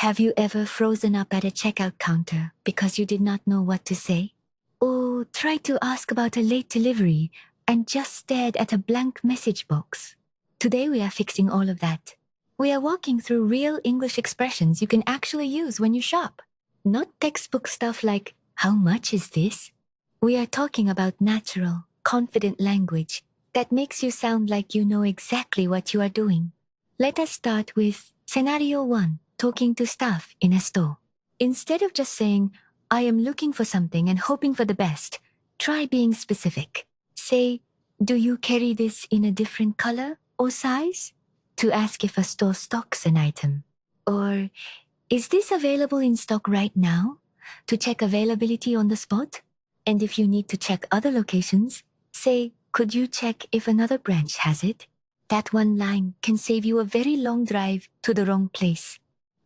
Have you ever frozen up at a checkout counter because you did not know what to say? Or tried to ask about a late delivery and just stared at a blank message box? Today we are fixing all of that. We are walking through real English expressions you can actually use when you shop. Not textbook stuff like, how much is this? We are talking about natural, confident language that makes you sound like you know exactly what you are doing. Let us start with Scenario 1, talking to staff in a store. Instead of just saying, I am looking for something and hoping for the best, try being specific. Say, do you carry this in a different color or size? To ask if a store stocks an item. Or, is this available in stock right now? To check availability on the spot. And if you need to check other locations, say, could you check if another branch has it? That one line can save you a very long drive to the wrong place.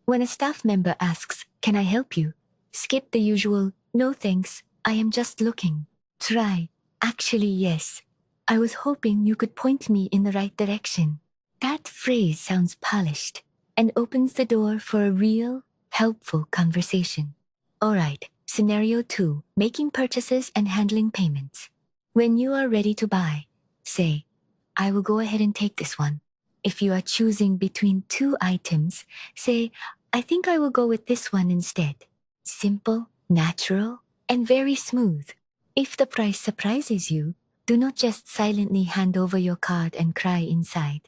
When a staff member asks, can I help you? Skip the usual, no thanks, I am just looking. Try, actually yes. I was hoping you could point me in the right direction. That phrase sounds polished and opens the door for a real, helpful conversation. Alright, Scenario 2, making purchases and handling payments. When you are ready to buy, say, I will go ahead and take this one. If you are choosing between two items, say, I think I will go with this one instead. Simple, natural, and very smooth. If the price surprises you, do not just silently hand over your card and cry inside.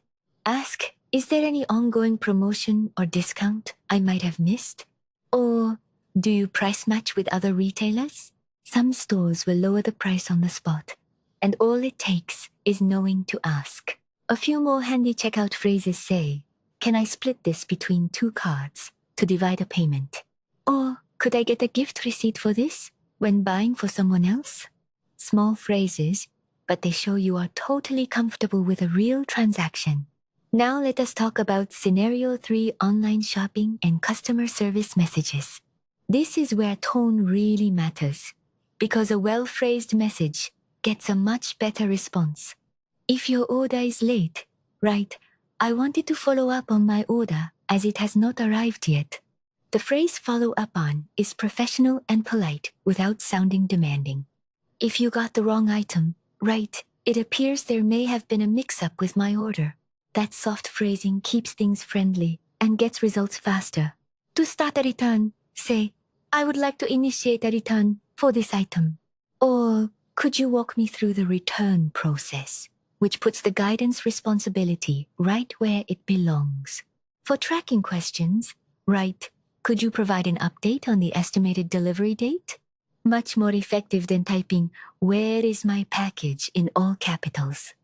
Ask, is there any ongoing promotion or discount I might have missed? Or, do you price match with other retailers? Some stores will lower the price on the spot, and all it takes is knowing to ask. A few more handy checkout phrases say, can I split this between two cards to divide a payment? Or, could I get a gift receipt for this when buying for someone else? Small phrases, but they show you are totally comfortable with a real transaction. Now let us talk about Scenario 3, online shopping and customer service messages. This is where tone really matters, because a well-phrased message gets a much better response. If your order is late, write, I wanted to follow up on my order as it has not arrived yet. The phrase follow up on is professional and polite without sounding demanding. If you got the wrong item, write, it appears there may have been a mix-up with my order. That soft phrasing keeps things friendly and gets results faster. To start a return, say, I would like to initiate a return for this item. Or, could you walk me through the return process, which puts the guidance responsibility right where it belongs. For tracking questions, write, could you provide an update on the estimated delivery date? Much more effective than typing, where is my package in all capitals.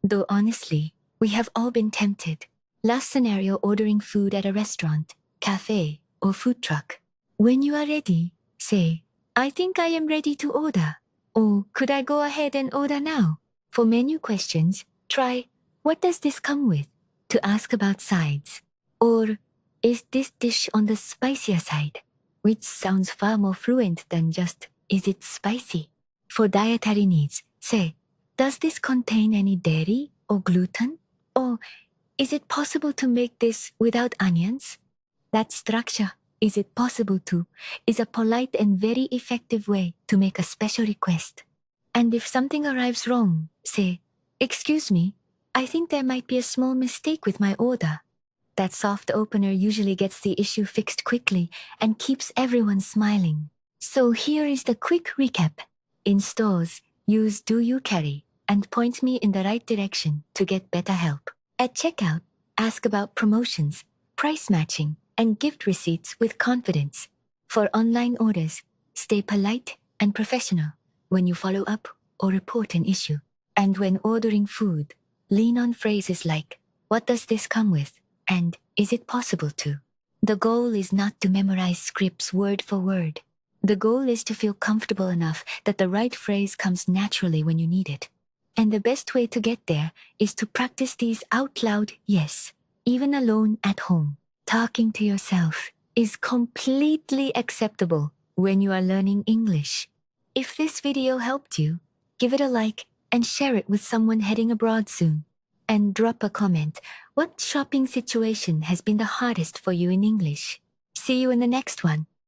Though honestly, we have all been tempted. Last scenario, ordering food at a restaurant, cafe, or food truck. When you are ready, say, I think I am ready to order. Or could I go ahead and order now? For menu questions, try, what does this come with? To ask about sides. Or, is this dish on the spicier side? Which sounds far more fluent than just, is it spicy? For dietary needs, say, does this contain any dairy or gluten? Or, is it possible to make this without onions? That structure, is it possible to, is a polite and very effective way to make a special request. And if something arrives wrong, say, excuse me, I think there might be a small mistake with my order. That soft opener usually gets the issue fixed quickly and keeps everyone smiling. So here is the quick recap. In stores, use do you carry and point me in the right direction to get better help. At checkout, ask about promotions, price matching, and gift receipts with confidence. For online orders, stay polite and professional when you follow up or report an issue. And when ordering food, lean on phrases like, what does this come with? And is it possible to? The goal is not to memorize scripts word for word. The goal is to feel comfortable enough that the right phrase comes naturally when you need it. And the best way to get there is to practice these out loud, yes, even alone at home. Talking to yourself is completely acceptable when you are learning English. If this video helped you, give it a like and share it with someone heading abroad soon. And drop a comment. What shopping situation has been the hardest for you in English? See you in the next one.